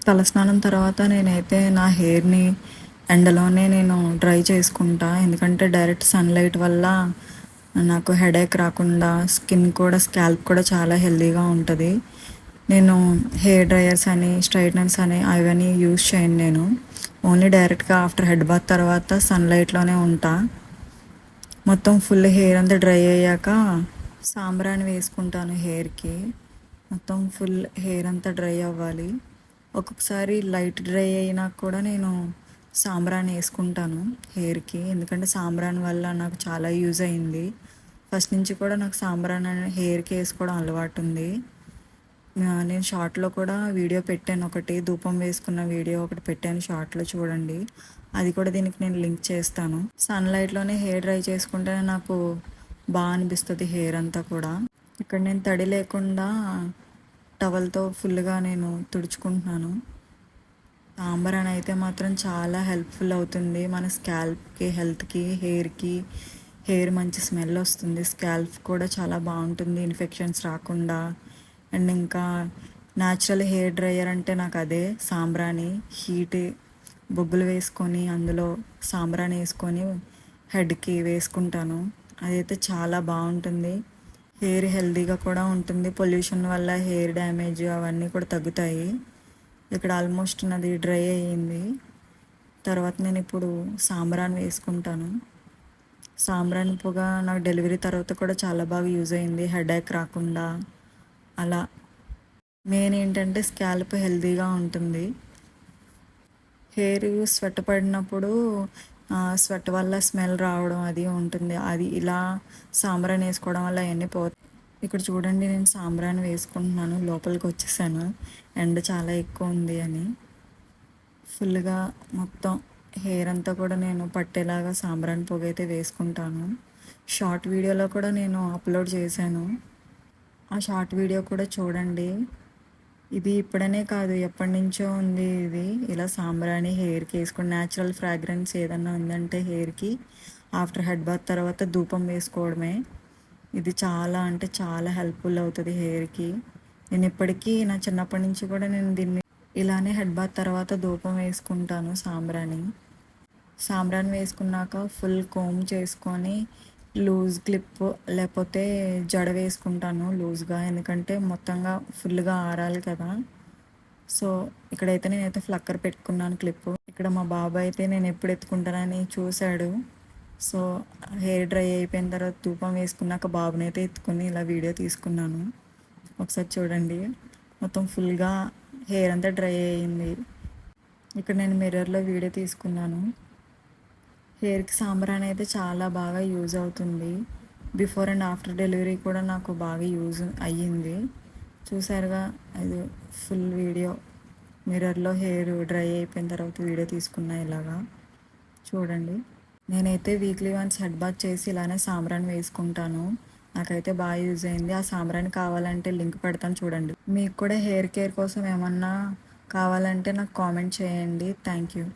తలస్నానం తర్వాత నేనైతే నా హెయిర్ని ఎండలోనే నేను డ్రై చేసుకుంటా. ఎందుకంటే డైరెక్ట్ సన్లైట్ వల్ల నాకు హెడేక్ రాకుండా స్కాల్ప్ కూడా చాలా హెల్తీగా ఉంటుంది. నేను హెయిర్ డ్రైయర్స్ అని స్ట్రైట్నర్స్ అని అవన్నీ యూజ్ చేయను. నేను ఓన్లీ డైరెక్ట్గా ఆఫ్టర్ హెడ్ బాత్ తర్వాత సన్లైట్లోనే ఉంటా. మొత్తం ఫుల్ హెయిర్ అంతా డ్రై అయ్యాక సాంబ్రాణి వేసుకుంటాను హెయిర్కి. మొత్తం ఫుల్ హెయిర్ అంతా డ్రై అవ్వాలి. ఒక్కొక్కసారి లైట్ డ్రై అయినా కూడా నేను సాంబ్రాణి వేసుకుంటాను హెయిర్కి. ఎందుకంటే సాంబ్రాణి వల్ల నాకు చాలా యూజ్ అయింది. ఫస్ట్ నుంచి కూడా నాకు సాంబ్రాణి హెయిర్కి వేసుకోవడం అలవాటు ఉంది. నేను షార్ట్లో కూడా వీడియో పెట్టాను, ఒకటి ధూపం వేసుకున్న వీడియో ఒకటి పెట్టాను షార్ట్లో, చూడండి. అది కూడా దీనికి నేను లింక్ చేస్తాను. సన్లైట్లోనే హెయిర్ డ్రై చేసుకుంటే నాకు బాగా అనిపిస్తుంది హెయిర్ అంతా కూడా. ఇక్కడ నేను తడి లేకుండా టవల్తో ఫుల్గా నేను తుడుచుకుంటున్నాను. సాంబ్రాణి అయితే మాత్రం చాలా హెల్ప్ఫుల్ అవుతుంది మన స్కాల్ప్కి, హెల్త్కి, హెయిర్కి. హెయిర్ మంచి స్మెల్ వస్తుంది, స్కాల్ప్ కూడా చాలా బాగుంటుంది ఇన్ఫెక్షన్స్ రాకుండా. అండ్ ఇంకా న్యాచురల్ హెయిర్ డ్రైయర్ అంటే నాకు అదే సాంబ్రాణి. హీట్ బొగ్గులు వేసుకొని అందులో సాంబ్రాణి వేసుకొని హెడ్కి వేసుకుంటాను. అదైతే చాలా బాగుంటుంది. హెయిర్ హెల్తీగా కూడా ఉంటుంది. పొల్యూషన్ వల్ల హెయిర్ డ్యామేజ్ అవన్నీ కూడా తగ్గుతాయి. ఇక్కడ ఆల్మోస్ట్ నాది డ్రై అయ్యింది. తర్వాత నేను ఇప్పుడు సాంబ్రాణి వేసుకుంటాను. సాంబ్రాణి పొగ నాకు డెలివరీ తర్వాత కూడా చాలా బాగా యూజ్ అయింది, హెడేక్ రాకుండా. అలా మెయిన్ ఏంటంటే స్కాల్ప్ హెల్తీగా ఉంటుంది. హెయిర్ స్వెట్ పడినప్పుడు స్వెట్ వల్ల స్మెల్ రావడం అది ఉంటుంది. అది ఇలా సాంబ్రాణి వేసుకోవడం వల్ల అవన్నీ పోతాయి. ఇక్కడ చూడండి, నేను సాంబ్రాణి వేసుకుంటున్నాను. లోపలికి వచ్చేసాను, ఎండ చాలా ఎక్కువ ఉంది అని. ఫుల్గా మొత్తం హెయిర్ అంతా కూడా నేను పట్టేలాగా సాంబ్రాణి పొగ అయితే వేసుకుంటాను. షార్ట్ వీడియోలో కూడా నేను అప్లోడ్ చేశాను, ఆ షార్ట్ వీడియో కూడా చూడండి. ఇది ఇప్పుడనే కాదు, ఎప్పటి నుంచో ఉంది ఇది. ఇలా సాంబ్రాణి హెయిర్కి వేసుకుని న్యాచురల్ ఫ్రాగ్రెన్స్ ఏదన్నా ఉందంటే హెయిర్కి ఆఫ్టర్ హెడ్ బాత్ తర్వాత ధూపం వేసుకోవడమే. ఇది చాలా అంటే చాలా హెల్ప్ఫుల్ అవుతుంది హెయిర్కి. నేను ఇప్పటికీ నా చిన్నప్పటి నుంచి కూడా నేను దీన్ని ఇలానే హెడ్ బాత్ తర్వాత ధూపం వేసుకుంటాను సాంబ్రాణి వేసుకున్నాక ఫుల్ కోమ్ చేసుకొని లూజ్ క్లిప్ లేకపోతే జడ వేసుకుంటాను లూజ్గా. ఎందుకంటే మొత్తంగా ఫుల్గా ఆరాలి కదా. సో ఇక్కడైతే నేనైతే ఫ్లక్కర్ పెట్టుకున్నాను క్లిప్. ఇక్కడ మా బాబాయ్ అయితే నేను ఎప్పుడు ఎత్తుకుంటానని చూశాడు. సో హెయిర్ డ్రై అయిపోయిన తర్వాత ధూపం వేసుకున్నాక బాబునైతే ఎత్తుకుని ఇలా వీడియో తీసుకున్నాను. ఒకసారి చూడండి, మొత్తం ఫుల్గా హెయిర్ అంతా డ్రై అయ్యింది. ఇక్కడ నేను మిర్రర్లో వీడియో తీసుకున్నాను. హెయిర్కి సాంబ్రాణి అయితే చాలా బాగా యూజ్ అవుతుంది. బిఫోర్ అండ్ ఆఫ్టర్ డెలివరీ కూడా నాకు బాగా యూజ్ అయ్యింది. చూసారుగా, అది ఫుల్ వీడియో. మిర్రర్లో హెయిర్ డ్రై అయిపోయిన తర్వాత వీడియో తీసుకున్నా ఇలాగా. చూడండి, నేనైతే వీక్లీ వన్స్ హెడ్ బాత్ చేసి ఇలానే సాంబ్రాణి వేసుకుంటాను. నాకైతే బాగా యూజ్ అయింది. ఆ సాంబ్రాణి కావాలంటే లింక్ పెడతాను, చూడండి. మీకు కూడా హెయిర్ కేర్ కోసం ఏమన్నా కావాలంటే నాకు కామెంట్ చేయండి. Thank you.